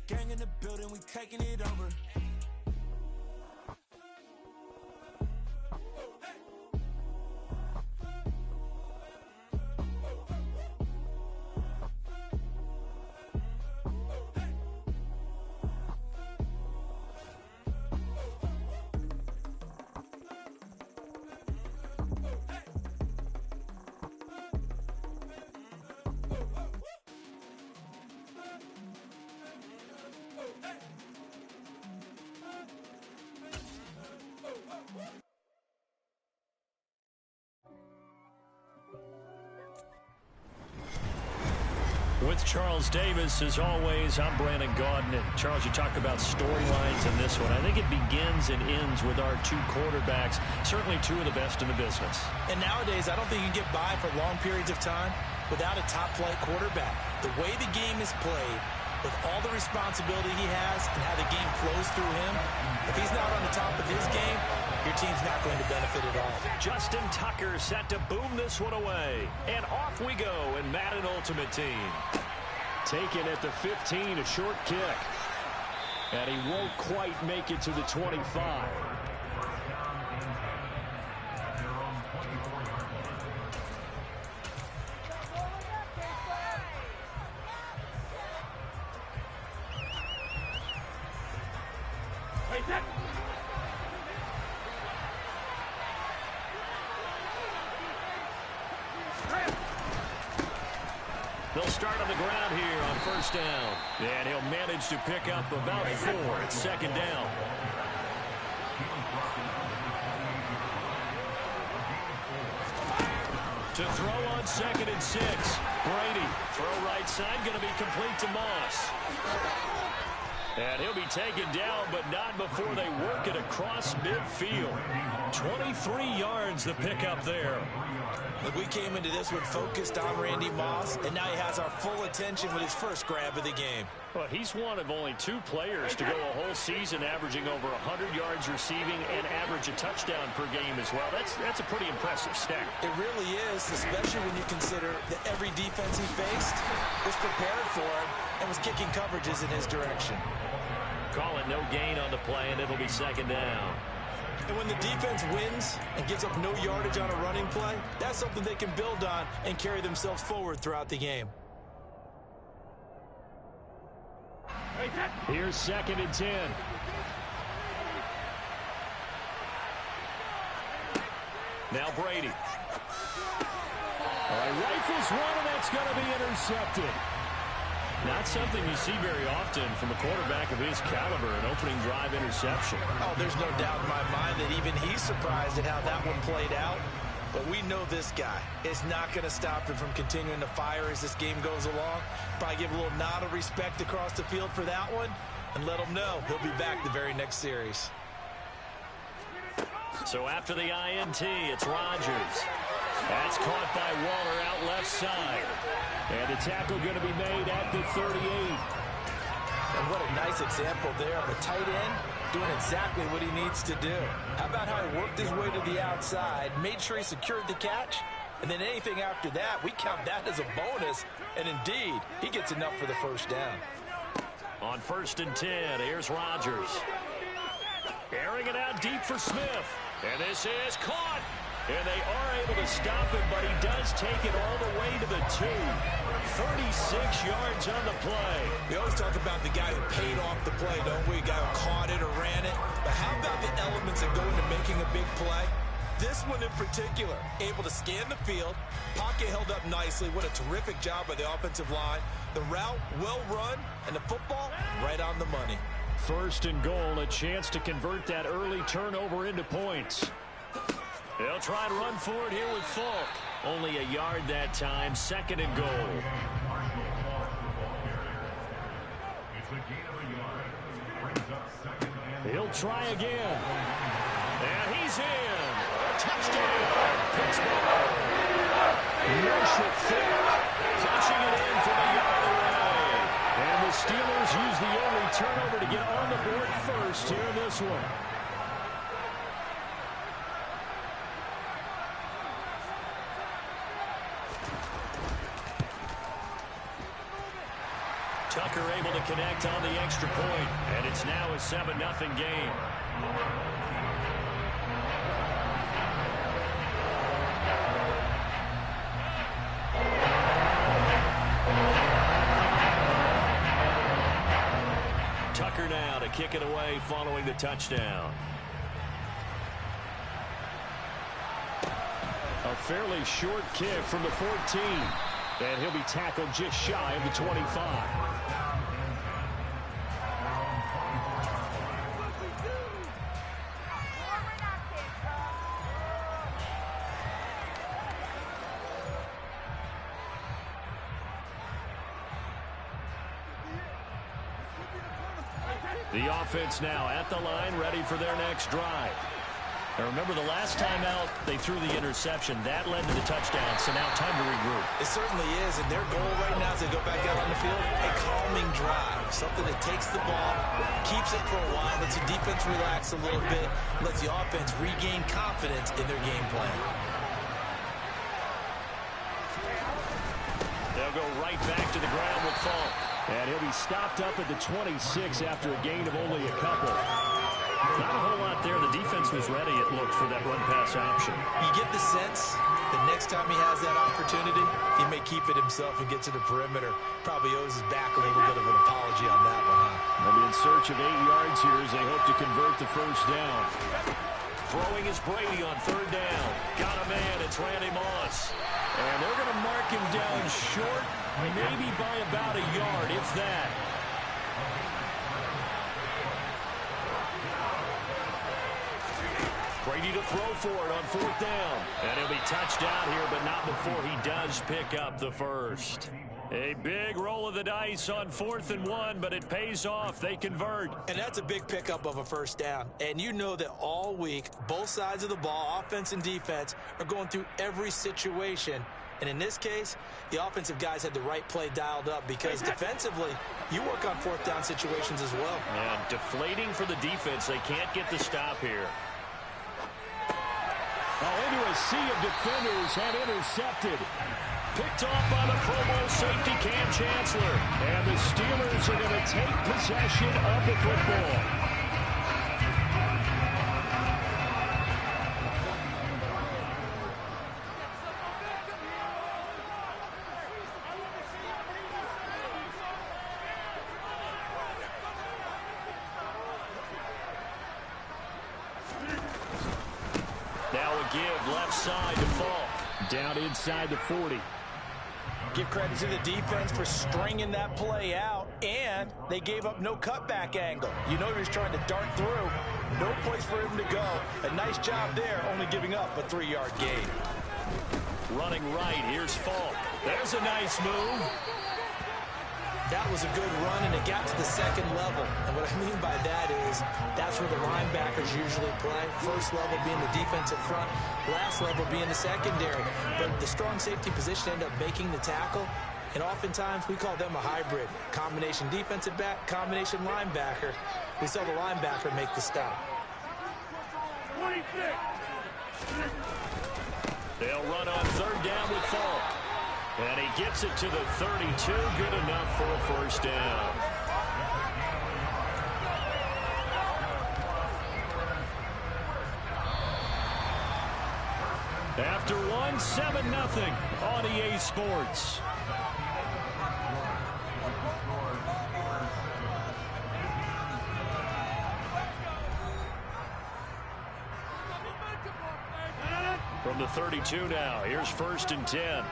Gang in the building, we taking it over. With Charles Davis, as always, I'm Brandon Gaudin. And Charles, you talk about storylines in this one. I think it begins and ends with our two quarterbacks, certainly two of the best in the business. And nowadays, I don't think you can get by for long periods of time without a top-flight quarterback. The way the game is played, with all the responsibility he has and how the game flows through him, if he's not on the top of his game, your team's not going to benefit at all. Justin Tucker set to boom this one away. And off we go in Madden Ultimate Team. Taken at the 15, a short kick. And he won't quite make it to the 25. They'll start on the ground here on first down. And he'll manage to pick up about 4 at second down. To throw on 2nd and 6. Brady, throw right side, going to be complete to Moss. And he'll be taken down, but not before they work it across midfield. 23 yards the pickup there. Look, we came into this one focused on Randy Moss, and now he has our full attention with his first grab of the game. Well, he's one of only 2 players to go a whole season averaging over 100 yards receiving and average a touchdown per game as well. That's a pretty impressive stat. It really is, especially when you consider that every defense he faced was prepared for him and was kicking coverages in his direction. Call it no gain on the play, and it'll be second down. And when the defense wins and gives up no yardage on a running play, that's something they can build on and carry themselves forward throughout the game. Here's 2nd and 10. Now Brady. All right, rifles one, and that's going to be intercepted. Not something you see very often from a quarterback of his caliber, an opening drive interception. Oh, there's no doubt in my mind that even he's surprised at how that one played out. But we know this guy is not going to stop him from continuing to fire as this game goes along. Probably give a little nod of respect across the field for that one and let him know he'll be back the very next series. So after the INT, it's Rodgers. That's caught by Waller out left side. And the tackle going to be made at the 38. And what a nice example there of a tight end doing exactly what he needs to do. How about how he worked his way to the outside, made sure he secured the catch, and then anything after that, we count that as a bonus. And indeed, he gets enough for the first down. On 1st and 10, here's Rodgers. Airing it out deep for Smith. And this is caught. And they are able to stop him, but he does take it all the way to the 2. 36 yards on the play. We always talk about the guy who paid off the play, don't we? A guy who caught it or ran it. But how about the elements that go into making a big play? This one in particular, able to scan the field, pocket held up nicely. What a terrific job by the offensive line. The route well run, and the football right on the money. 1st and goal, a chance to convert that early turnover into points. They'll try to run for it here with Falk. Only a yard that time, 2nd and goal. He'll try again. And he's in. Touchdown, Pittsburgh. Marshall Falk punching it in from a yard away. And the Steelers use the only turnover to get on the board first here in this one. Tucker able to to connect on the extra point, and it's now a 7-0 game. Tucker now to kick it away following the touchdown. A fairly short kick from the 14. And he'll be tackled just shy of the 25. The offense now at the line, ready for their next drive. And remember, the last time out, they threw the interception. That led to the touchdown, so now time to regroup. It certainly is, and their goal right now as they go back out on the field, a calming drive, something that takes the ball, keeps it for a while, lets the defense relax a little bit, lets the offense regain confidence in their game plan. They'll go right back to the ground with Falk. And he'll be stopped up at the 26 after a gain of only a couple. Not a whole lot there. The defense was ready, it looked, for that run-pass option. You get the sense that next time he has that opportunity, he may keep it himself and get to the perimeter. Probably owes his back a little bit of an apology on that one, huh? They'll be in search of 8 yards here as they hope to convert the first down. Throwing is Brady on third down. Got a man. It's Randy Moss. And they're going to mark him down short, maybe by about a yard, if that. Brady to throw for it on fourth down. And he'll be touched down here, but not before he does pick up the first. A big roll of the dice on 4th and 1, but it pays off. They convert. And that's a big pickup of a first down. And you know that all week, both sides of the ball, offense and defense, are going through every situation. And in this case, the offensive guys had the right play dialed up because defensively, you work on 4th down situations as well. And deflating for the defense. They can't get the stop here. Into a sea of defenders and intercepted. Picked off by the Pro Bowl safety Cam Chancellor. And the Steelers are going to take possession of the football. Give left side to Falk. Down inside the 40. Give credit to the defense for stringing that play out, and they gave up no cutback angle. You know he was trying to dart through. No place for him to go. A nice job there, only giving up a 3-yard gain. Running right, here's Falk. There's a nice move. That was a good run, and it got to the second level. And what I mean by that is that's where the linebackers usually play. First level being the defensive front, last level being the secondary. But the strong safety position ended up making the tackle, and oftentimes we call them a hybrid. Combination defensive back, combination linebacker. We saw the linebacker make the stop. They'll run on third down with Falk. And he gets it to the 32. Good enough for a first down. After one, 7-0 on EA Sports. From the 32 now, here's 1st and 10.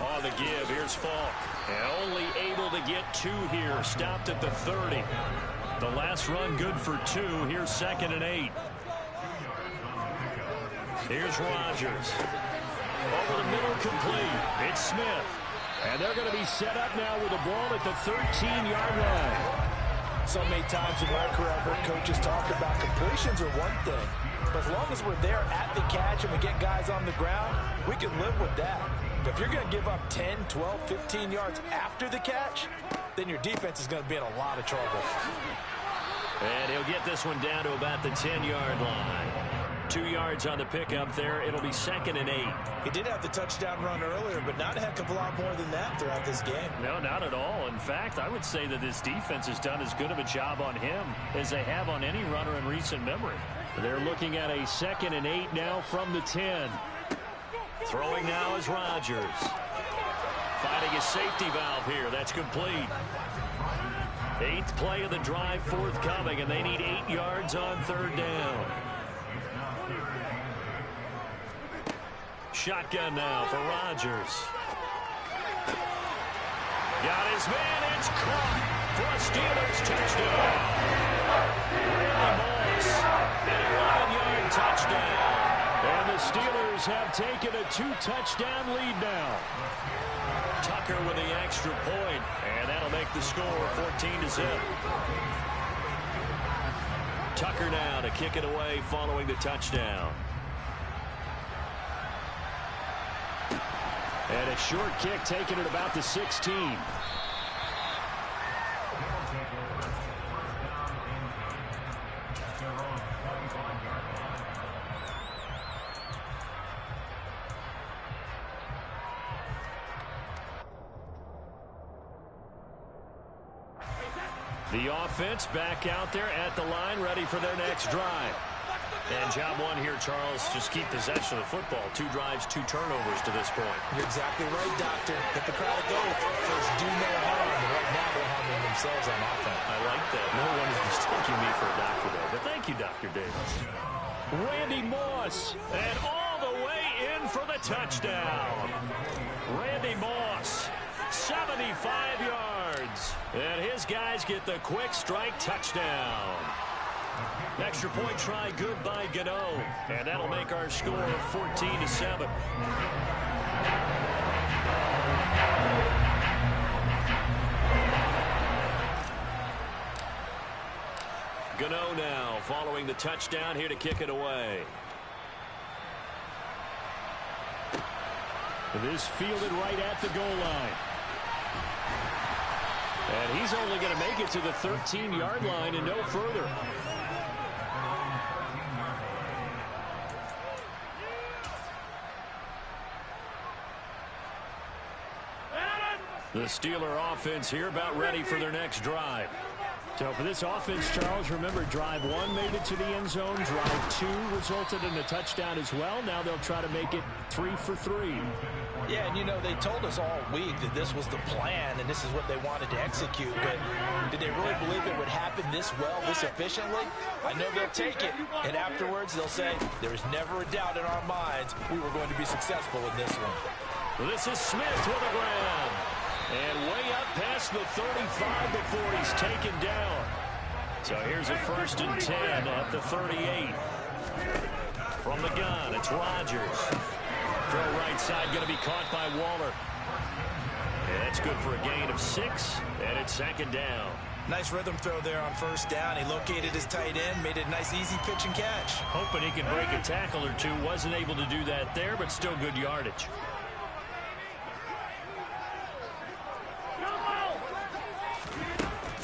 On the give, here's Falk. And only able to get 2 here. Stopped at the 30. The last run good for 2. Here's 2nd and 8. Here's Rodgers. Over the middle, complete. It's Smith. And they're going to be set up now with the ball at the 13-yard line. So many times in my career, I've heard coaches talk about completions are one thing. But as long as we're there at the catch and we get guys on the ground, we can live with that. But if you're going to give up 10, 12, 15 yards after the catch, then your defense is going to be in a lot of trouble. And he'll get this one down to about the 10-yard line. 2 yards on the pickup there. It'll be 2nd and 8. He did have the touchdown run earlier, but not a heck of a lot more than that throughout this game. No, not at all. In fact, I would say that this defense has done as good of a job on him as they have on any runner in recent memory. They're looking at a 2nd and 8 now from the 10. Throwing now is Rodgers. Finding his safety valve here. That's complete. 8th play of the drive forthcoming, and they need 8 yards on 3rd down. Shotgun now for Rodgers. Got his man. It's caught for a Steelers touchdown. Randy Moss, an 11-yard touchdown. And the Steelers have taken a 2-touchdown lead now. Tucker with the extra point, and that'll make the score 14-0. Tucker now to kick it away following the touchdown. And a short kick taken at about the 16. The offense back out there at the line, ready for their next drive. And job one here, Charles, just keep possession of the football. 2 drives, 2 turnovers to this point. You're exactly right, Doctor. Get the crowd to go. First, do no harm. Right now, they're harming themselves on offense. I like that. No one is mistaking me for a doctor there. But thank you, Dr. Davis. Randy Moss, and all the way in for the touchdown. Randy Moss, 75 yards. And his guys get the quick strike touchdown. Extra point try good by Gano. And that'll make our score 14-7. Gano now following the touchdown here to kick it away. This fielded right at the goal line. And he's only going to make it to the 13-yard line and no further. The Steeler offense here about ready for their next drive. So for this offense, Charles, remember, drive 1 made it to the end zone. Drive 2 resulted in a touchdown as well. Now they'll try to make it 3 for 3. Yeah, and you know, they told us all week that this was the plan and this is what they wanted to execute. But did they really believe it would happen this well, this efficiently? I know they'll take it, and afterwards they'll say, there was never a doubt in our minds we were going to be successful in this one. Well, this is Smith with a grab. And way up past the 35 before he's taken down. So here's a 1st and 10 at the 38. From the gun, it's Rodgers. Throw right side, going to be caught by Waller. And that's good for a gain of 6, and it's 2nd down. Nice rhythm throw there on 1st down. He located his tight end, made it a nice easy pitch and catch. Hoping he could break a tackle or two. Wasn't able to do that there, but still good yardage.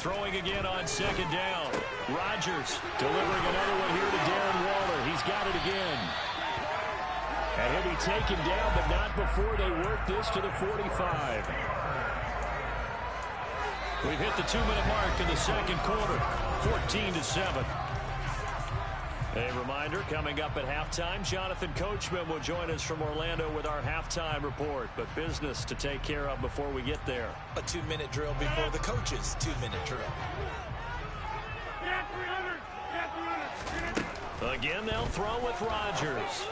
Throwing again on 2nd down. Rodgers delivering another one here to Darren Waller. He's got it again. And he'll be taken down, but not before they work this to the 45. We've hit the 2-minute mark in the 2nd quarter. 14-7. A reminder, coming up at halftime, Jonathan Coachman will join us from Orlando with our halftime report. But business to take care of before we get there. A 2-minute drill before the coach's 2-minute drill. Again, they'll throw with Rodgers.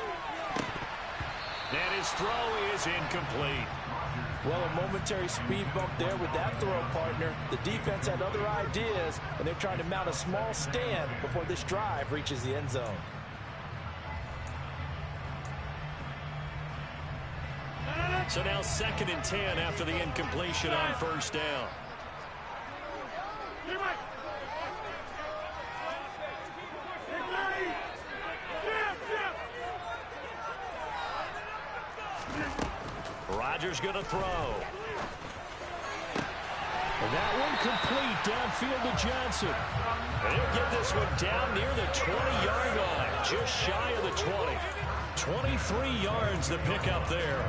And his throw is incomplete. Well, a momentary speed bump there with that throw, partner. The defense had other ideas, and they're trying to mount a small stand before this drive reaches the end zone. So now 2nd and 10 after the incompletion on 1st down. Rodgers going to throw. And that one complete downfield to Johnson. And he'll get this one down near the 20-yard line, just shy of the 20. 23 yards to pick up there.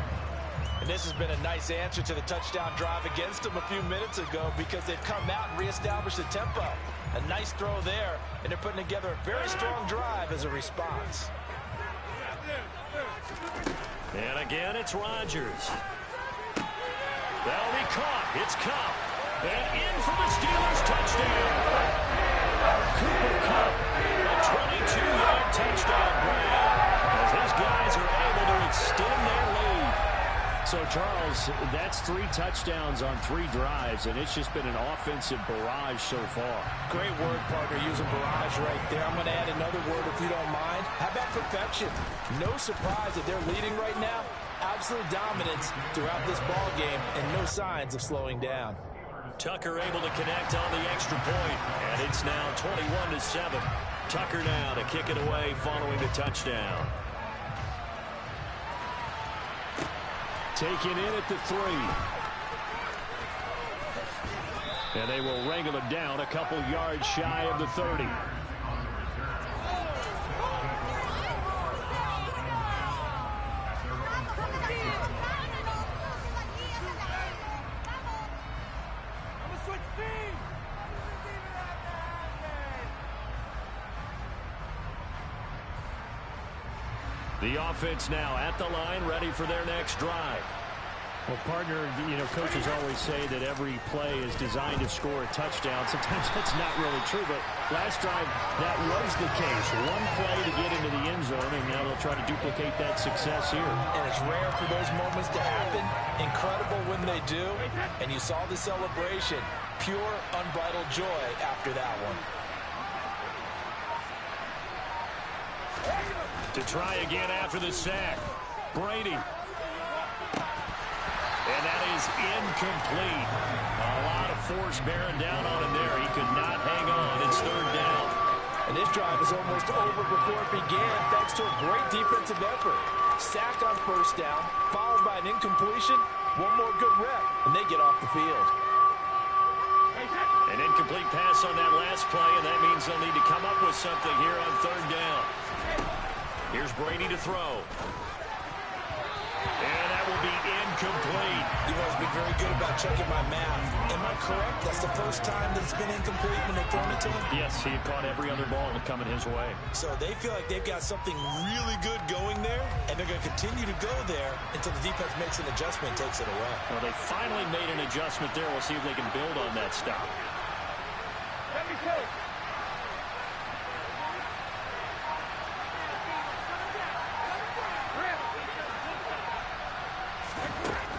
And this has been a nice answer to the touchdown drive against them a few minutes ago because they've come out and reestablished the tempo. A nice throw there, and they're putting together a very strong drive as a response. And again, it's Rodgers. That'll be caught. It's Cup. And in for the Steelers touchdown. Cooper Kupp, a 22-yard touchdown grab as his guys are able to extend their lead. So, Charles, that's 3 touchdowns on 3 drives, and it's just been an offensive barrage so far. Great word, partner, using barrage right there. I'm going to add another word if you don't mind. How about perfection? No surprise that they're leading right now. Absolute dominance throughout this ball game and no signs of slowing down. Tucker able to connect on the extra point, and it's now 21-7. Tucker now to kick it away following the touchdown. Taken in at the 3. And they will wrangle him down a couple yards shy of the 30. The offense now at the line, ready for their next drive. Well, partner, you know, coaches always say that every play is designed to score a touchdown. Sometimes that's not really true, but last drive, that was the case. One play to get into the end zone, and now they'll try to duplicate that success here. And it's rare for those moments to happen. Incredible when they do. And you saw the celebration. Pure, unbridled joy after that one. To try again after the sack. Brady. And that is incomplete. A lot of force bearing down on him there. He could not hang on. It's 3rd down. And this drive is almost over before it began thanks to a great defensive effort. Sack on 1st down, followed by an incompletion. One more good rep, and they get off the field. An incomplete pass on that last play, and that means they'll need to come up with something here on 3rd down. Here's Brady to throw. And that will be incomplete. You've always been very good about checking my math. Am I correct? That's the first time that it's been incomplete when they've thrown it to him? Yes, he had caught every other ball coming his way. So they feel like they've got something really good going there, and they're going to continue to go there until the defense makes an adjustment and takes it away. Well, they finally made an adjustment there. We'll see if they can build on that stop. Let me take.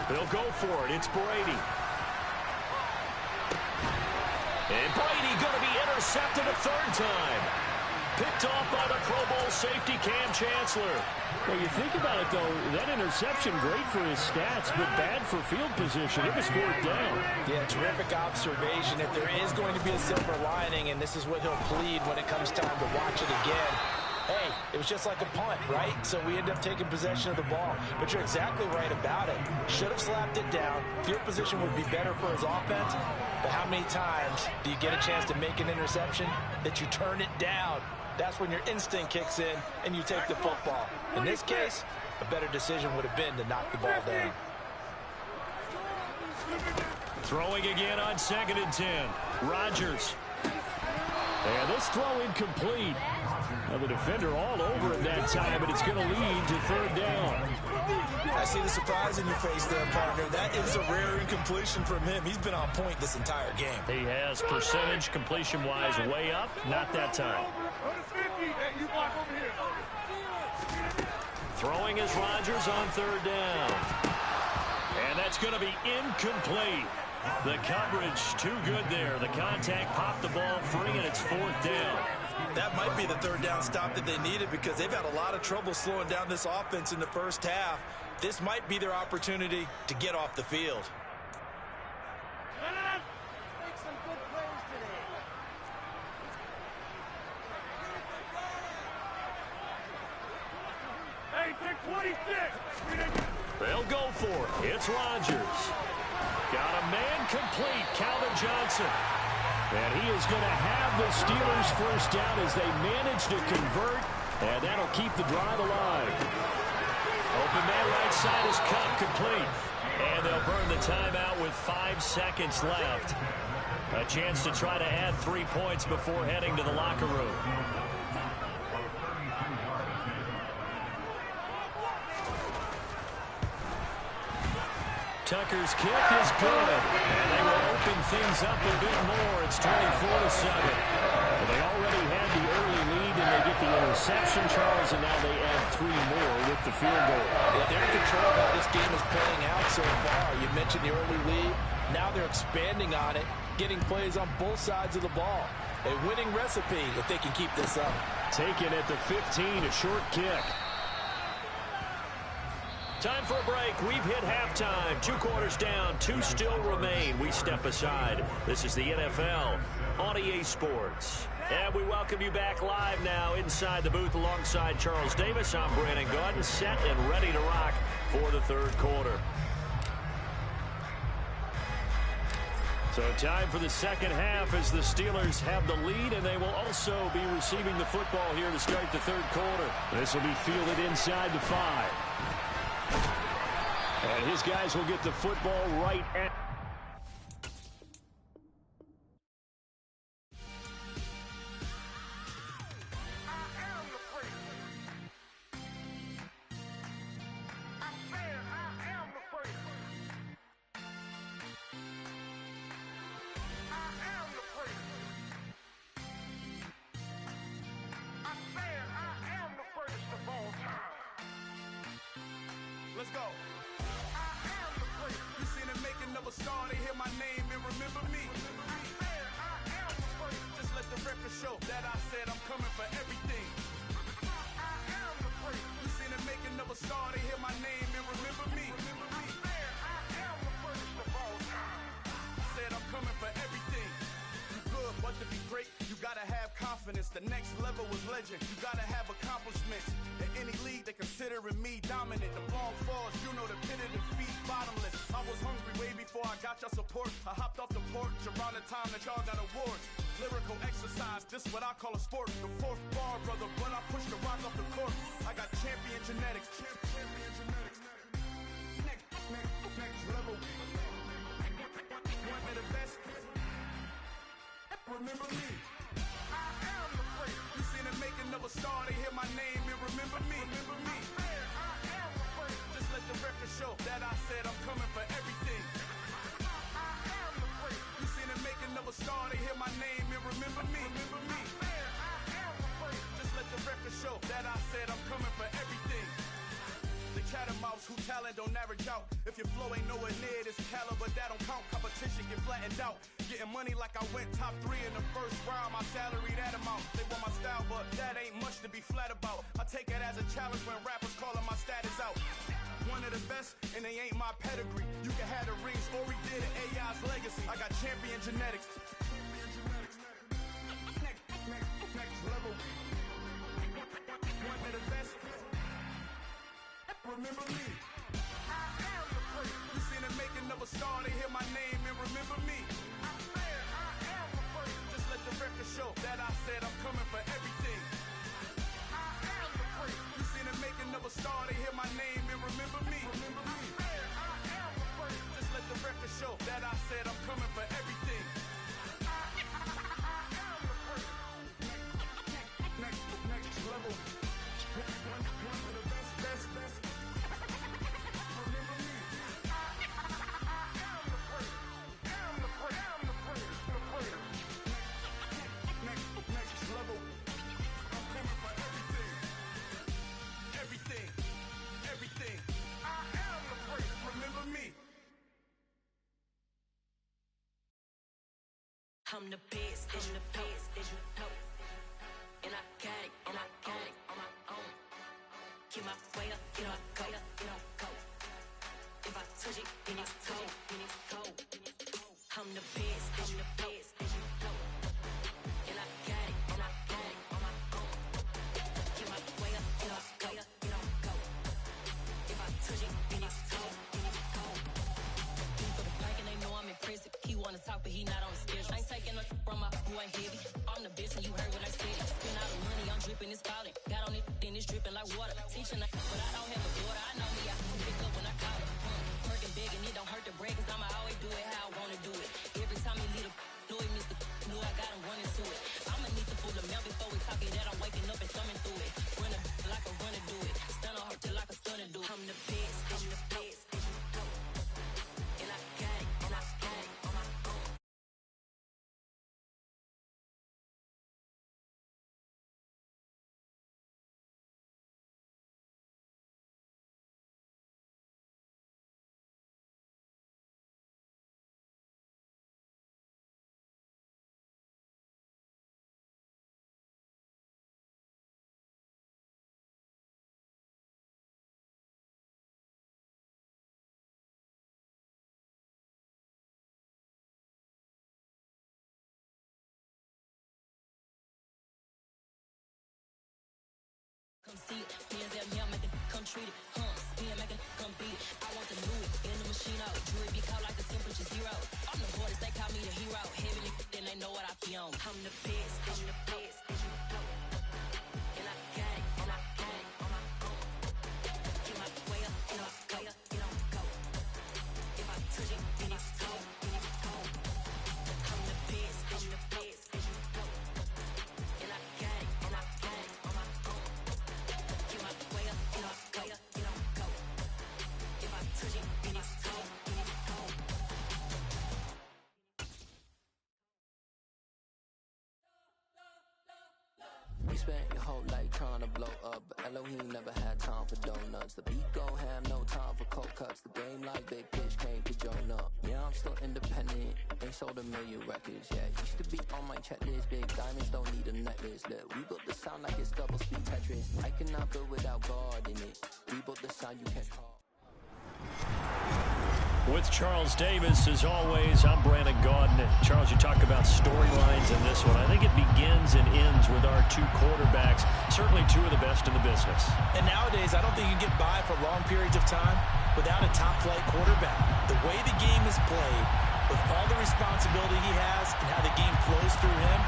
They'll go for it. It's Brady. And Brady going to be intercepted a 3rd time. Picked off by the Pro Bowl safety Cam Chancellor. Well, you think about it, though, that interception, great for his stats, but bad for field position. It was 4th down. Yeah, terrific observation. If there is going to be a silver lining, and this is what he'll plead when it comes time to watch it again, hey, it was just like a punt, right? So we end up taking possession of the ball. But you're exactly right about it. Should have slapped it down. Field position would be better for his offense. But how many times do you get a chance to make an interception that you turn it down? That's when your instinct kicks in and you take the football. In this case, a better decision would have been to knock the ball down. Throwing again on 2nd and 10. Rodgers. And this throw incomplete. Now the defender all over him that time, but it's going to lead to 3rd down. I see the surprise in your face there, partner. That is a rare incompletion from him. He's been on point this entire game. He has percentage completion-wise way up. Not that time. Throwing is Rodgers on 3rd down. And that's going to be incomplete. The coverage too good there. The contact popped the ball free, and it's 4th down. That might be the 3rd down stop that they needed because they've had a lot of trouble slowing down this offense in the first half. This might be their opportunity to get off the field. Make some good plays today. Hey, pick 26. They'll go for it. It's Rodgers. Got a man complete, Calvin Johnson. And he is going to have the Steelers first down as they manage to convert, and that'll keep the drive alive. Open man right side is cut complete. And they'll burn the timeout with 5 seconds left. A chance to try to add 3 points before heading to the locker room. Tucker's kick is good, and they will open things up a bit more. It's 24-7. Well, they already had the early lead, and they get the interception, Charles, and now they add 3 more with the field goal. Yeah, they're in control of how this game is playing out so far. You mentioned the early lead. Now they're expanding on it, getting plays on both sides of the ball. A winning recipe if they can keep this up. Taken at the 15, a short kick. Time for a break. We've hit halftime. 2 quarters down. 2 still remain. We step aside. This is the NFL on EA Sports. And we welcome you back live now inside the booth alongside Charles Davis. I'm Brandon Gaudin, set and ready to rock for the third quarter. So time for the second half as the Steelers have the lead, and they will also be receiving the football here to start the third quarter. This will be fielded inside the 5. And his guys will get the football right at... Let's go. I am the great. You seen the making of a star, they hear my name and remember me. I am the great. Just let the record show that I said I'm coming for everything. I am the great. You seen the making of a star, they hear my name and remember me. I am the greatest of all time. I said I'm coming for everything. You good, but to be great, you gotta have confidence. The next level was legend. You gotta have accomplishments. In any league, they considering me dominant. The long falls, you know the pit of defeat, bottomless. I was hungry way before I got your support. I hopped off the porch around the time that y'all got awards. Lyrical exercise, this what I call a sport. The 4th bar, brother, when I push the rock off the court. I got champion genetics. Champion genetics. Next level. One of the best. Remember me. I am the great. You seen the making of a star, they hear my name and remember me. Remember me. I am the great. Just let the record show that I said I'm coming for everything. I am the great. You seen the making of a star, they hear my name and remember me. Remember me. I am the great. Just let the record show that I said I'm coming for everything. The chattermouths who talent don't average out. If your flow ain't nowhere near this caliber, that don't count. Competition get flattened out. Getting money like I went top 3 in the first round. My salary that amount. They want my style, but that ain't much to be flat about. I take it as a challenge when rappers calling my status out. One of the best, and they ain't my pedigree. You can have the rings, or we did it, AI's legacy. I got champion genetics. Next level. One of the best. Remember me. I am the great. You seen the making of a star, they hear my name and remember me. I am the great. Just let the record show that I said I'm coming for everything. I am the great. You seen the making of a star, they hear my name and remember me. Remember me. I am the great. Just let the record show that I said I'm coming for everything. I am the great. Next level. One of the best. I'm the best, as you know. And I got it on my own. Get my way up, get on go. If I touch it, then it's cold. I'm the best, as you know. And I got it on my own. Get my way up, get on go. If I touch it, then it's cold. People the park and they But I don't have a daughter, I know me, I can pick up when I call her. Working big and it don't hurt to break, cause I'ma always do it how I wanna do it. Every time he leave know he missed the knew I got him running to it. I'ma need the full amount before we talk it that I'm waking up and thumbing through it. Run a like a runner do it. Stun on her till like a stunner do it. I'm the best, I'm the best. And I got it, and I got it on my own. Come see it, hands at me, I'm making come treat it, spin, making come beat it. I want the Louis in the machine out, jewelry be caught like the temperature 0. I'm the hardest, they call me the hero. Heavy, then they know what I be on. I'm the best, I'm the best, and I got it, and I got it on my own. Get my way up, get up, go, get on, go. If I touch it, then it's cold, then it's cold. I'm the best, I'm the best, and I got it, and I got it on my own. Get my way up, get up, go, get on, go. If I touch it, then it's cold, then it's cold. You spent your whole life trying to blow up, but Elohim never had time for donuts. The beat gon' have no time for cold cuts. The game like Big Fish came to join up. Yeah, I'm still independent, ain't sold a million records yet. Used to be on my checklist, big diamonds don't need a necklace. Look, we built the sound like it's double speed Tetris. I cannot build without God in it. We built the sound you can't call. With Charles Davis, as always, I'm Brandon Gaudin. Charles, you talk about storylines in this one. I think it begins and ends with our two quarterbacks, certainly two of the best in the business. And nowadays, I don't think you can get by for long periods of time without a top-flight quarterback. The way the game is played, with all the responsibility he has and how the game flows through him,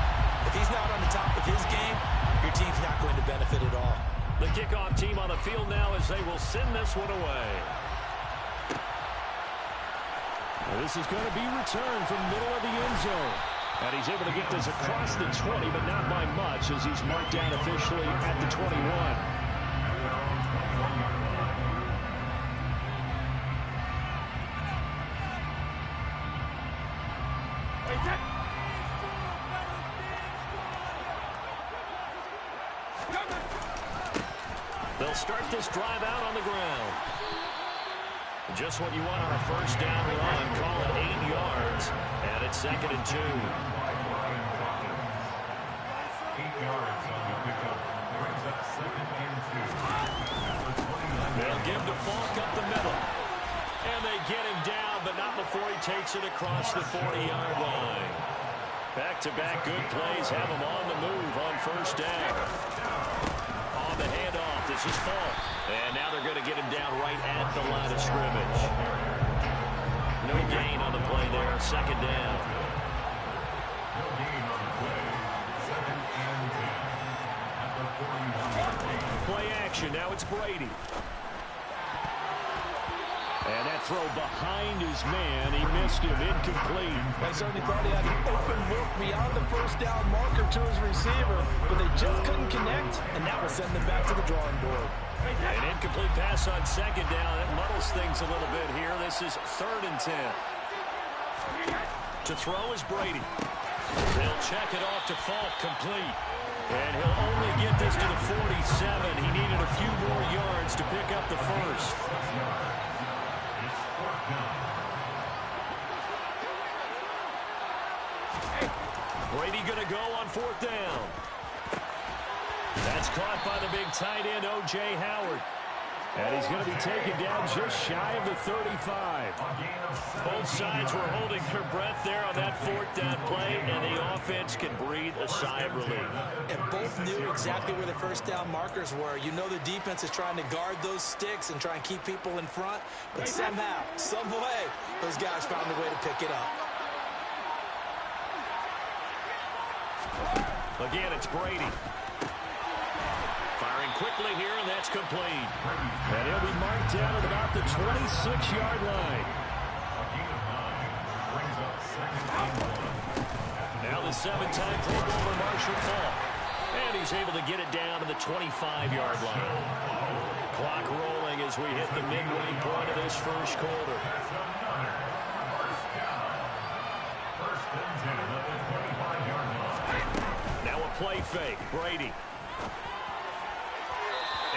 if he's not on the top of his game, your team's not going to benefit at all. The kickoff team on the field now as they will send this one away. This is going to be returned from middle of the end zone. And he's able to get this across the 20, but not by much as he's marked down officially at the 21. They'll start this drive out on the ground. Just what you want on a first down run. Call it 8 yards. And it's 2nd and 2. 8 yards on the pickup. Brings up 2nd and 2. They'll give to Falk up the middle. And they get him down, but not before he takes it across the 40-yard line. Back-to-back good plays have him on the move on first down. On the handoff, this is Falk. And now they're going to get him down right at the line of scrimmage. No gain on the play there, 2nd down. No gain on the play, 2nd and 10. Play action, now it's Brady. And that throw behind his man, he missed him, incomplete. I certainly thought he had an open look beyond the first down marker to his receiver, but they just couldn't connect, and that will send them back to the drawing board. An incomplete pass on 2nd down. That muddles things a little bit here. This is 3rd and 10. To throw is Brady. They'll check it off to Falk, complete. And he'll only get this to the 47. He needed a few more yards to pick up the first. Brady going to go on 4th down. That's caught by the big tight end, O.J. Howard. And he's going to be taken down just shy of the 35. Both sides were holding their breath there on that 4th down play, and the offense can breathe a sigh of relief. And both knew exactly where the first down markers were. You know the defense is trying to guard those sticks and try and keep people in front, but somehow, some way, those guys found a way to pick it up. Again, it's Brady. Firing Throwing quickly here, and that's complete. And he'll be marked down at about the 26-yard line. Now the 7-time Pro Bowler Marshall Faulk. And he's able to get it down to the 25-yard line. Clock rolling as we hit the midway point of this first quarter. Now a play fake. Brady.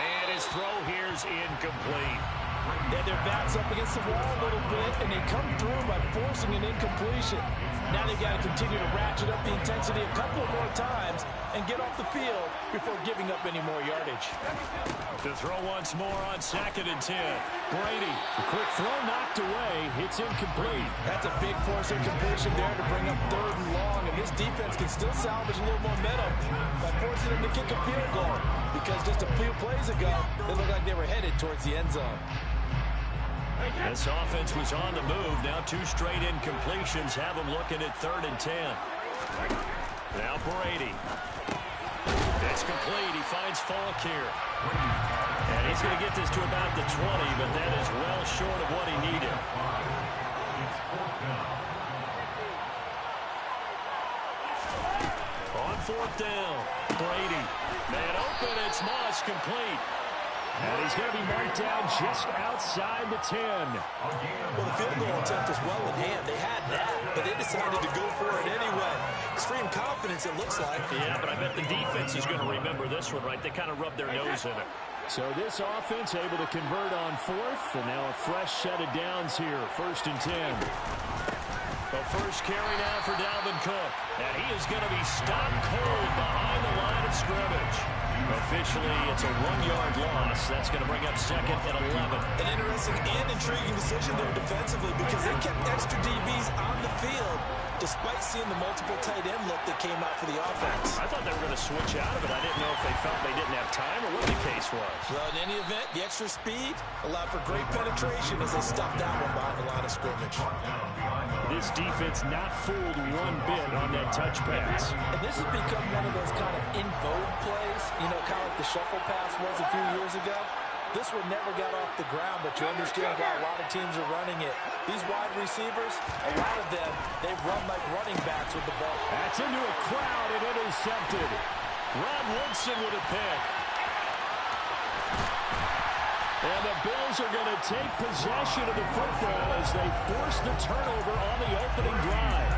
And his throw here's incomplete. And their back's up against the wall a little bit, and they come through by forcing an incompletion. Now they've got to continue to ratchet up the intensity a couple more times and get off the field before giving up any more yardage. To throw once more on 2nd and 10. Brady. A quick throw knocked away. It's incomplete. That's a big force incompletion there to bring up 3rd and long, and this defense can still salvage a little momentum by forcing them to kick a field goal, because just a few plays ago, they looked like they were headed towards the end zone. This offense was on the move. Now 2 straight incompletions have them looking at 3rd and 10. Now Brady. That's complete. He finds Faulk here. And he's going to get this to about the 20, but that is well short of what he needed. On 4th down, Brady. Man open, it's Moss, complete. And he's going to be marked down just outside the 10. Well, the field goal attempt was well in hand. They had that, but they decided to go for it anyway. Extreme confidence, it looks like. Yeah, but I bet the defense is going to remember this one, right? They kind of rubbed their nose in it. So this offense able to convert on 4th, and now a fresh set of downs here, 1st and 10. The first carry now for Dalvin Cook. And he is going to be stopped cold behind the line of scrimmage. Officially, it's a 1-yard loss. That's going to bring up 2nd and 11. An interesting and intriguing decision there defensively, because they kept extra DBs on the field despite seeing the multiple tight end look that came out for the offense. I thought they were going to switch out of it. I didn't know if they felt they didn't have time or what the case was. Well, in any event, the extra speed allowed for great penetration as they stuffed that one behind the line of scrimmage. This defense not fooled one bit on that touch pass. And this has become one of those kind of in vogue plays, you know, kind of like the shuffle pass was a few years ago. This one never got off the ground, but you understand why a lot of teams are running it. These wide receivers, a lot of them, they run like running backs with the ball. That's into a crowd and intercepted. Rod Woodson with a pick. And the Bills are going to take possession of the football as they force the turnover on the opening drive.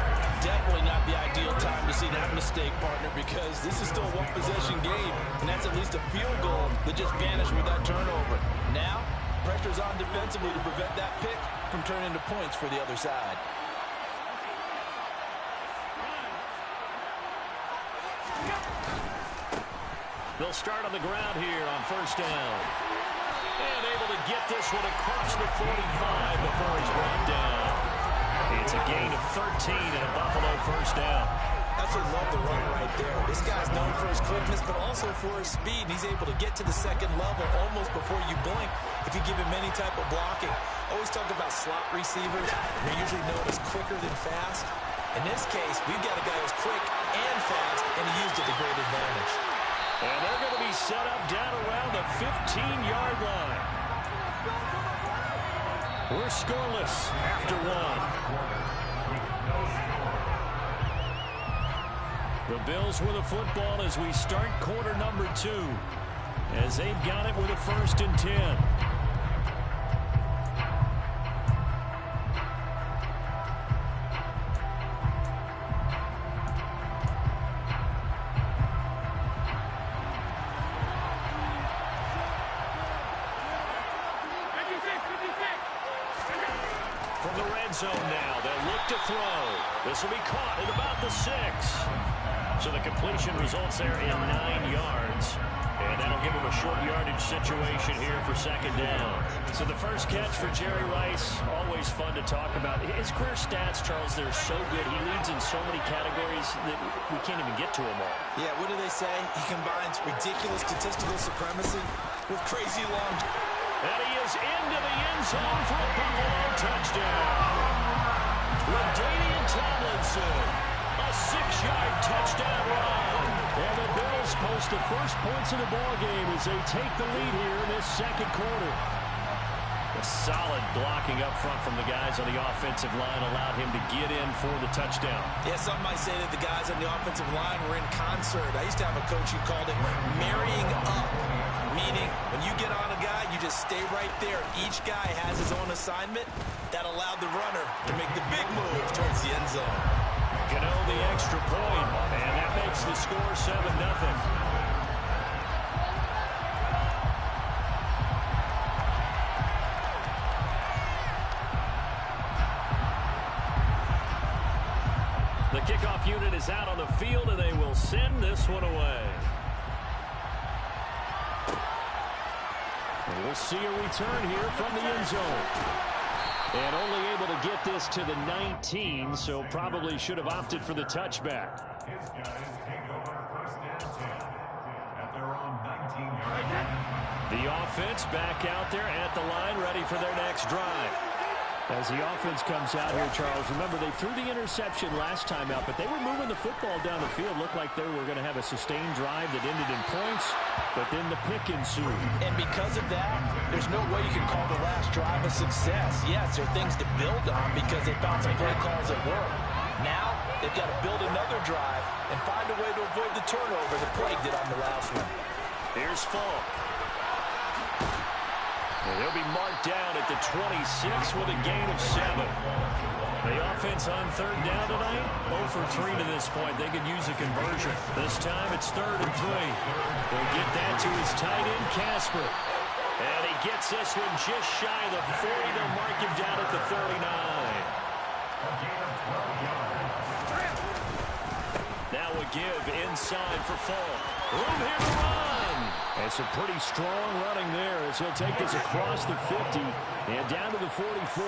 Definitely not the ideal time to see that mistake, partner, because this is still a one-possession game, and that's at least a field goal that just vanished with that turnover. Now, pressure's on defensively to prevent that pick from turning into points for the other side. They'll start on the ground here on 1st down. And able to get this one across the 45 before he's brought down. It's a gain of 13 and a Buffalo 1st down. Absolutely love the run right there. This guy's known for his quickness, but also for his speed. He's able to get to the 2nd level almost before you blink if you give him any type of blocking. Always talk about slot receivers. They're usually known as quicker than fast. In this case, we've got a guy who's quick and fast, and he used it to great advantage. And they're going to be set up down around the 15-yard line. We're scoreless after 1. The Bills with the football as we start quarter number 2, as they've got it with a 1st and 10. From the red zone now, they'll look to throw. This will be caught at about the 6. So the completion results there in 9 yards. And that'll give him a short yardage situation here for 2nd down. So the first catch for Jerry Rice, always fun to talk about. His career stats, Charles, they're so good. He leads in so many categories that we can't even get to them all. Yeah, what do they say? He combines ridiculous statistical supremacy with crazy long. And he is into the end zone for a Buffalo touchdown. LaDainian Tomlinson, a 6-yard touchdown run. And the Bills post just the first points of the ball game as they take the lead here in this second quarter. A solid blocking up front from the guys on the offensive line allowed him to get in for the touchdown. Yeah, some might say that the guys on the offensive line were in concert. I used to have a coach who called it marrying up, meaning when you get on a guy, you just stay right there. Each guy has his own assignment. That allowed the runner to make the big move towards the end zone. Gano the extra point, and that makes the score 7-0. The kickoff unit is out on the field, and they will send this one away. And we'll see a return here from the end zone. And only able to get this to the 19, so probably should have opted for the touchback. His guys take over first and 10 at their own 19-yard line. The offense back out there at the line, ready for their next drive. As the offense comes out here, Charles, remember they threw the interception last time out, but they were moving the football down the field. Looked like they were going to have a sustained drive that ended in points, but then the pick ensued. And because of that, there's no way you can call the last drive a success. Yes, there are things to build on because they found some play calls at work. Now, they've got to build another drive and find a way to avoid the turnover that plagued it on the last one. Here's Falk. And they'll be marked down at the 26 with a gain of 7. The offense on third down tonight, 0 for 3 to this point. They could use a conversion. This time it's 3rd and 3. They'll get that to his tight end, Casper. And he gets this one just shy of the 40. They'll mark him down at the 39. Now a give inside for Falk. Room here to run. And some pretty strong running there as he'll take this across the 50 and down to the 44.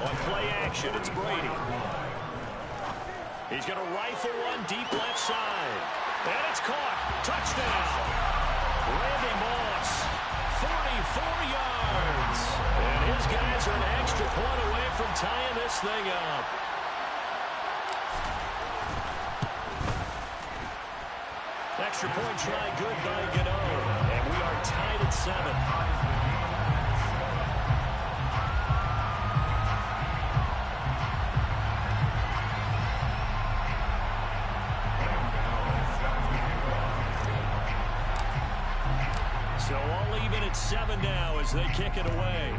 On play action, it's Brady. He's going to rifle one deep left side. And it's caught. Touchdown. Randy Moss, 44 yards. And his guys are an extra point away from tying this thing up. Extra point try good by Gano. And we are tied at 7. So all even at 7 now as they kick it away.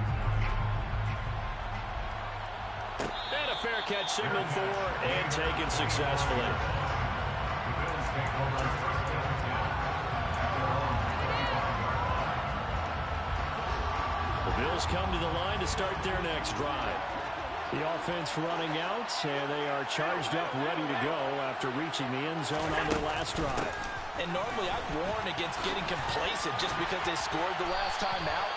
And a fair catch signaled for and taken successfully. The Bills come to the line to start their next drive. The offense running out, and they are charged up, ready to go after reaching the end zone on their last drive. And normally I'd warn against getting complacent just because they scored the last time out.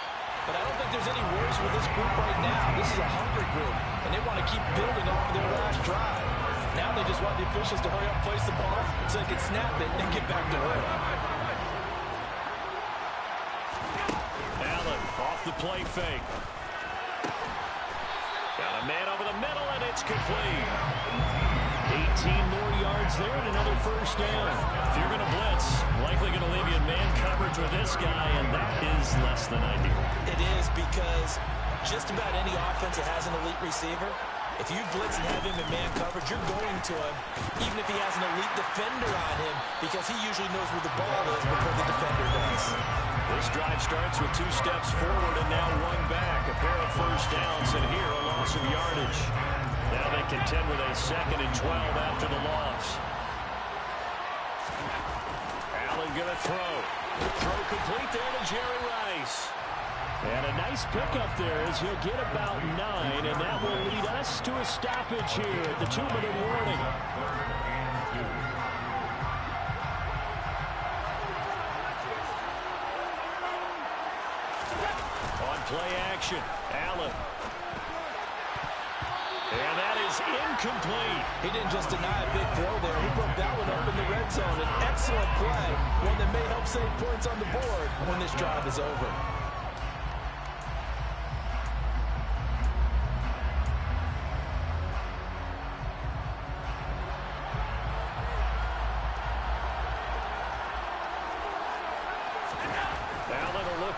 But I don't think there's any worries with this group right now. This is a hungry group, and they want to keep building off of their last drive. Now they just want the officials to hurry up, place the ball, so they can snap it and get back to work. Allen off the play fake. Got a man over the middle, and it's complete. 18 more yards there and another first down. If you're going to blitz, likely going to leave you in man coverage with this guy, and that is less than ideal. It is because just about any offense that has an elite receiver, if you blitz and have him in man coverage, you're going to him, even if he has an elite defender on him, because he usually knows where the ball is before the defender does. This drive starts with 2 steps forward and now 1 back. A pair of first downs, and here a loss of yardage. Now they contend with a 2nd and 12 after the loss. Allen going to throw. Throw complete there to Jerry Rice. And a nice pickup there as he'll get about 9, and that will lead us to a stoppage here at the 2-minute warning. On play action, Allen. And that is incomplete. He didn't just deny a big throw there. He broke that one up in the red zone. An excellent play, one that may help save points on the board when this drive is over.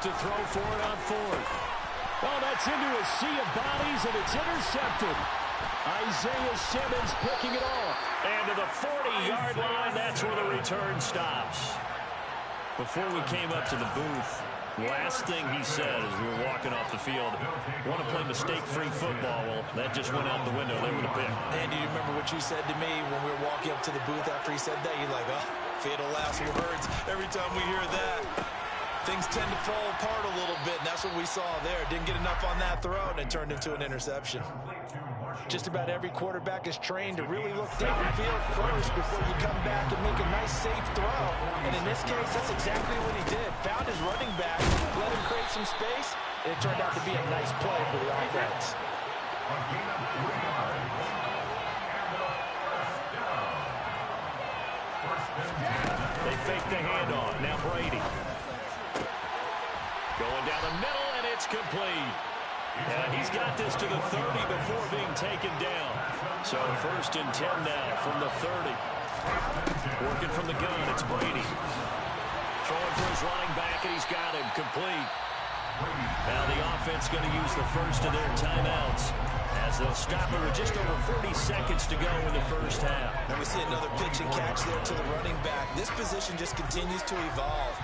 to throw for it on fourth. Oh, that's into a sea of bodies, and it's intercepted. Isaiah Simmons picking it off. And to the 40-yard line, that's where the return stops. Before we came up to the booth, last thing he said as we were walking off the field, want to play mistake-free football. Well, that just went out the window. They were the pick. Andy, you remember what you said to me when we were walking up to the booth after he said that? You're like, oh, fatal last words. Every time we hear that, things tend to fall apart a little bit, and that's what we saw there. Didn't get enough on that throw, and it turned into an interception. Just about every quarterback is trained to really look downfield first before you come back and make a nice, safe throw. And in this case, that's exactly what he did. Found his running back, let him create some space, and it turned out to be a nice play for the offense. They fake the handoff. Now Brady. Going down the middle, and it's complete. He's got this to the 30 before being taken down. So 1st and 10 now from the 30. Working from the gun, it's Brady. Throwing for his running back, and he's got him complete. Now the offense going to use the first of their timeouts as they'll stop it with just over 40 seconds to go in the first half. And we see another pitch and catch there to the running back. This position just continues to evolve.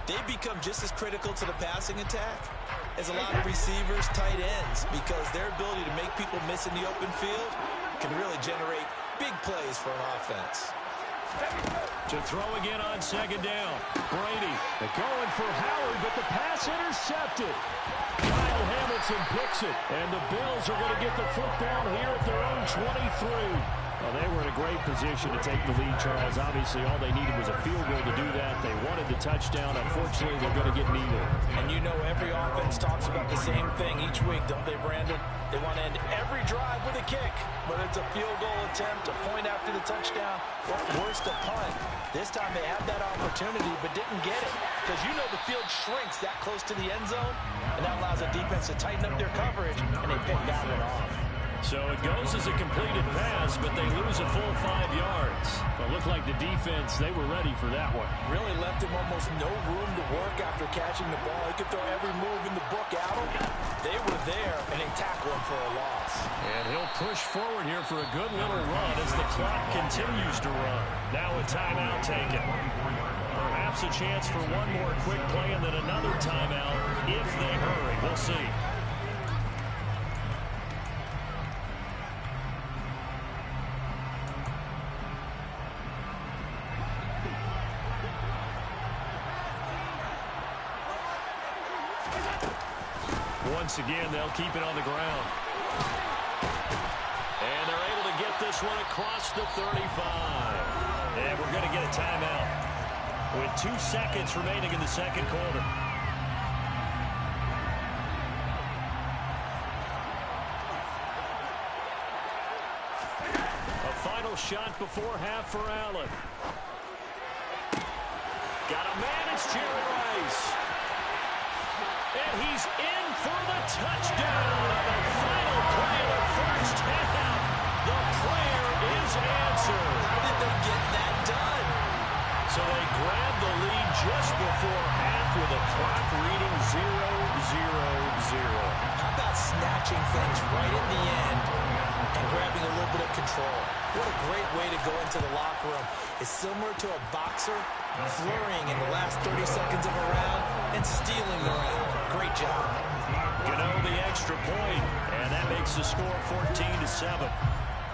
They become just as critical to the passing attack as a lot of receivers, tight ends, because their ability to make people miss in the open field can really generate big plays for an offense. To throw again on 2nd down. Brady, they're going for Howard, but the pass intercepted. Kyle Hamilton picks it, and the Bills are going to get the football here at their own 23. Well, they were in a great position to take the lead, Charles. Obviously, all they needed was a field goal to do that. They wanted the touchdown. Unfortunately, they're going to get neither. And you know every offense talks about the same thing each week, don't they, Brandon? They want to end every drive with a kick, whether it's a field goal attempt, a point after the touchdown, or worse, a punt. This time they had that opportunity but didn't get it because you know the field shrinks that close to the end zone, and that allows the defense to tighten up their coverage, and they pick that one off. So it goes as a completed pass, but they lose a full 5 yards. It looked like the defense, they were ready for that one. Really left him almost no room to work after catching the ball. He could throw every move in the book at him. They were there, and they tackled him for a loss. And he'll push forward here for a good little run as the clock continues to run. Now a timeout taken. Perhaps a chance for one more quick play and then another timeout if they hurry. We'll see. Once again, they'll keep it on the ground. And they're able to get this one across the 35. And we're going to get a timeout with 2 seconds remaining in the second quarter. A final shot before half for Allen. Got a man, it's Jerry Rice. And he's in for the touchdown on the final play of the first half. The prayer is answered. How did they get that done? So they grabbed the lead just before half with a clock reading 0-0-0. How about snatching things right at the end and grabbing a little bit of control? What a great way to go into the locker room. It's similar to a boxer flurrying in the last 30 seconds of a round and stealing the round. Great job. Gano the extra point, and that makes the score 14-7.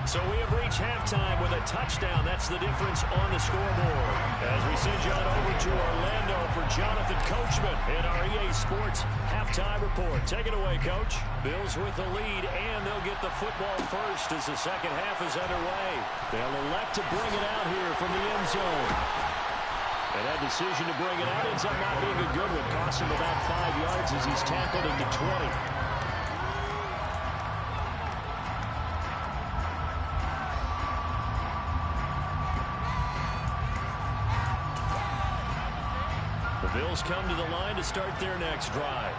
So we have reached halftime with a touchdown. That's the difference on the scoreboard. As we send you on over to Orlando for Jonathan Coachman in our EA Sports halftime report. Take it away, Coach. Bills with the lead, and they'll get the football first as the second half is underway. They'll elect to bring it out here from the end zone. And that decision to bring it out ends up not being a good one. Costs him about 5 yards as he's tackled into 20. The Bills come to the line to start their next drive.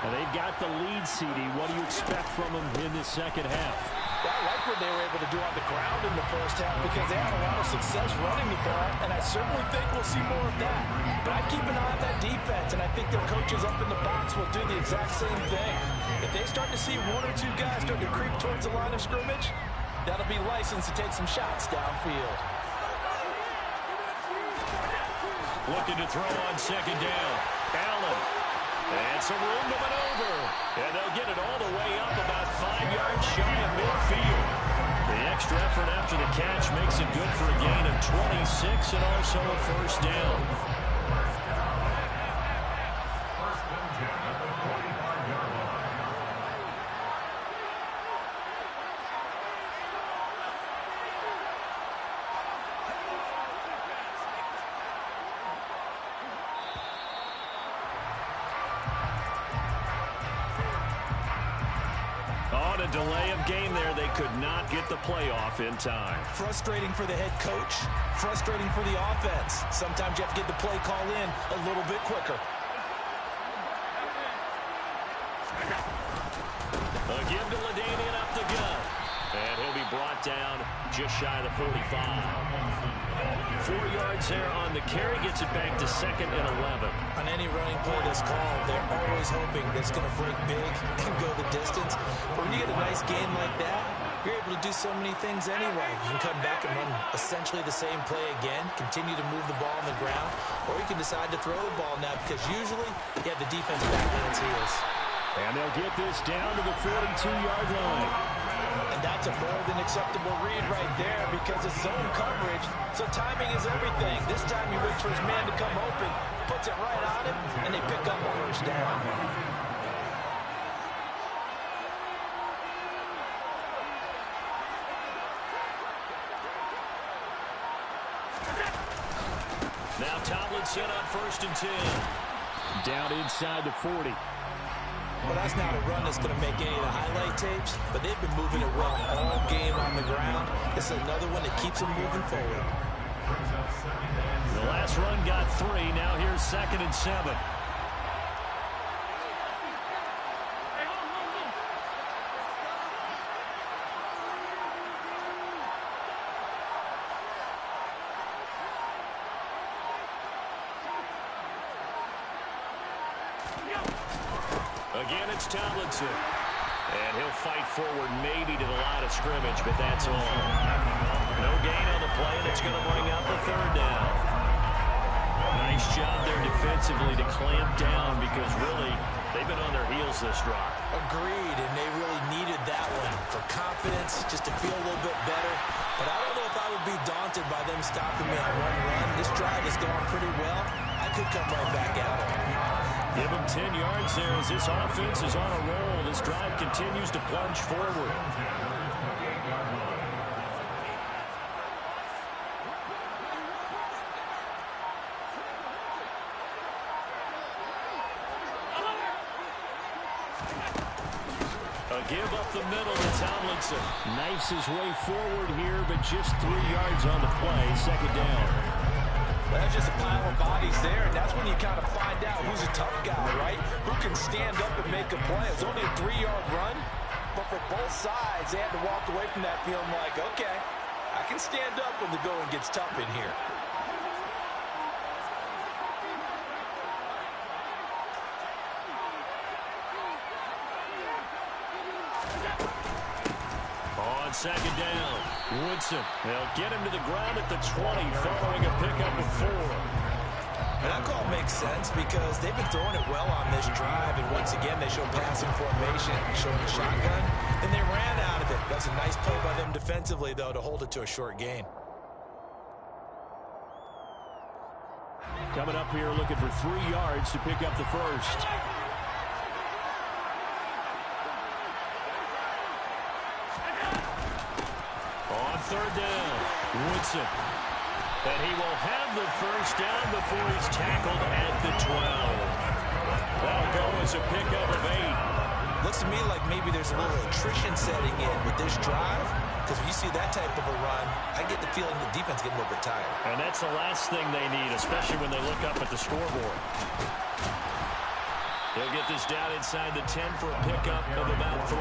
And they've got the lead, CD. What do you expect from them in this second half? I like what they were able to do on the ground in the first half because they had a lot of success running the ball, and I certainly think we'll see more of that. But I'd keep an eye on that defense, and I think their coaches up in the box will do the exact same thing. If they start to see one or two guys start to creep towards the line of scrimmage, that'll be license to take some shots downfield. Looking to throw on second down. Allen. And some room to maneuver. And they'll get it all the way up about 5 yards shy of midfield. The extra effort after the catch makes it good for a gain of 26 and also a first down. First and 10 at the 45-yard line. On a delay of game there, they could not get the playoff in time. Frustrating for the head coach, frustrating for the offense. Sometimes you have to get the play call in a little bit quicker. A give to LaDainian up the gut. And he'll be brought down just shy of the 45. 4 yards there on the carry, gets it back to second and 11. On any running play that's called, they're always hoping that it's going to break big and go the distance. But when you get a nice game like that, you're able to do so many things anyway. You can come back and run essentially the same play again, continue to move the ball on the ground, or you can decide to throw the ball now because usually you have the defense back on its heels. And they'll get this down to the 42-yard line. And that's a more than acceptable read right there because it's zone coverage, so timing is everything. This time he waits for his man to come open, puts it right on him, and they pick up a first down. Now Tomlinson on first and 10. Down inside the 40. Well, that's not a run that's going to make any of the highlight tapes, but they've been moving it well all game on the ground. This is another one that keeps them moving forward. The last run got 3. Now here's second and 7. Again, it's Tomlinson. And he'll fight forward maybe to the line of scrimmage, but that's all. No gain on the play, and it's going to bring up the third down. Nice job there defensively to clamp down because really they've been on their heels this drive. Agreed, and they really needed that one for confidence, just to feel a little bit better. But I don't know if I would be daunted by them stopping me on one run. This drive is going pretty well. I could come right back at it. Give him 10 yards there as this offense is on a roll. This drive continues to plunge forward. A give up the middle to Tomlinson. Knifes his way forward here, but just 3 yards on the play. Second down. That's just a pile of bodies there, and that's when you kind of find out who's a tough guy, right? Who can stand up and make a play. It's only a 3-yard run, but for both sides, they had to walk away from that feeling like, okay, I can stand up when the going gets tough in here. On second down, Woodson. They'll get him to the ground at the 20 following a pickup of 4. And that call makes sense because they've been throwing it well on this drive, and once again they show passing formation, showing a shotgun, and they ran out of it. That's a nice play by them defensively, though, to hold it to a short gain. Coming up here looking for 3 yards to pick up the first. On third down, Woodson. And he will have the first down before he's tackled at the 12. That'll go as a pickup of 8. Looks to me like maybe there's a little attrition setting in with this drive, because when you see that type of a run, I get the feeling the defense getting a little bit tired. And that's the last thing they need, especially when they look up at the scoreboard. They'll get this down inside the 10 for a pickup of about 3.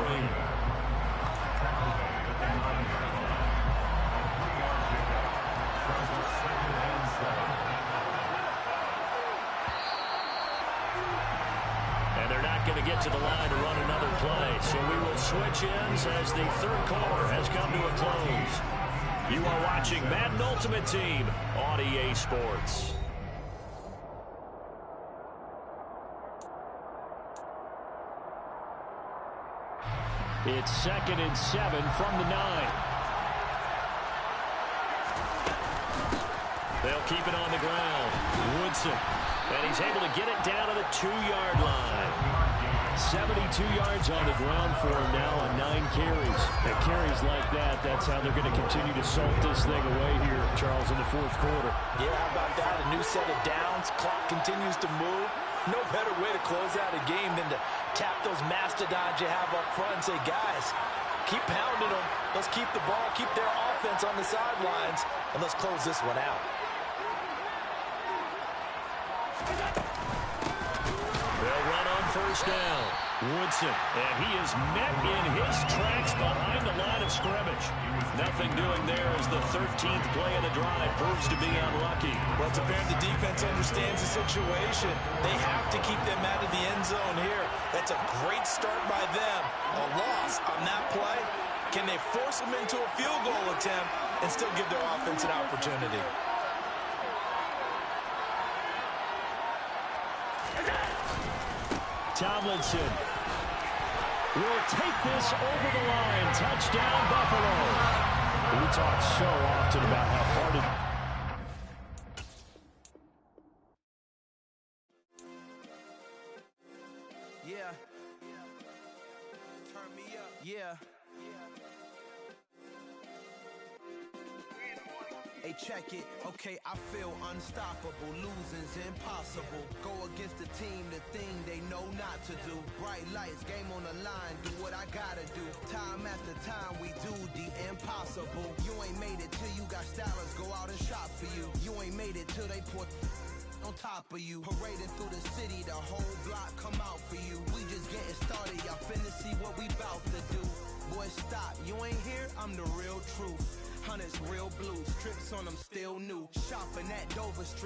get to the line to run another play. So we will switch ends as the third quarter has come to a close. You are watching Madden Ultimate Team on EA Sports. It's 2nd and 7 from the 9. They'll keep it on the ground. Woodson. And he's able to get it down to the 2-yard line. 72 yards on the ground for him now on 9 carries. And carries like that, that's how they're going to continue to salt this thing away here, Charles, in the fourth quarter. Yeah, how about that? A new set of downs. Clock continues to move. No better way to close out a game than to tap those mastodons you have up front and say, guys, keep pounding them. Let's keep the ball, keep their offense on the sidelines, and let's close this one out. They'll run on first down. Woodson, and he is met in his tracks behind the line of scrimmage. Nothing doing there as the 13th play of the drive proves to be unlucky. Well, it's apparent the defense understands the situation. They have to keep them out of the end zone here. That's a great start by them. A loss on that play. Can they force them into a field goal attempt and still give their offense an opportunity? Tomlinson will take this over the line. Touchdown, Buffalo. We talk so often about how hard it is. Yeah. Turn me up. Yeah. Hey, check it. Okay, I feel unstoppable. Losing's impossible. Go against the team, the thing they know not to do. Bright lights, game on the line. Do what I gotta do. Time after time, we do the impossible. You ain't made it till you got stylers go out and shop for you. You ain't made it till they put on top of you. Parading through the city, the whole block come out for you. We just getting started, y'all finna see what we bout to do. Boy, stop, you ain't here, I'm the real truth. Hunters, real blue, strips on them still new. Shopping at Dover Street.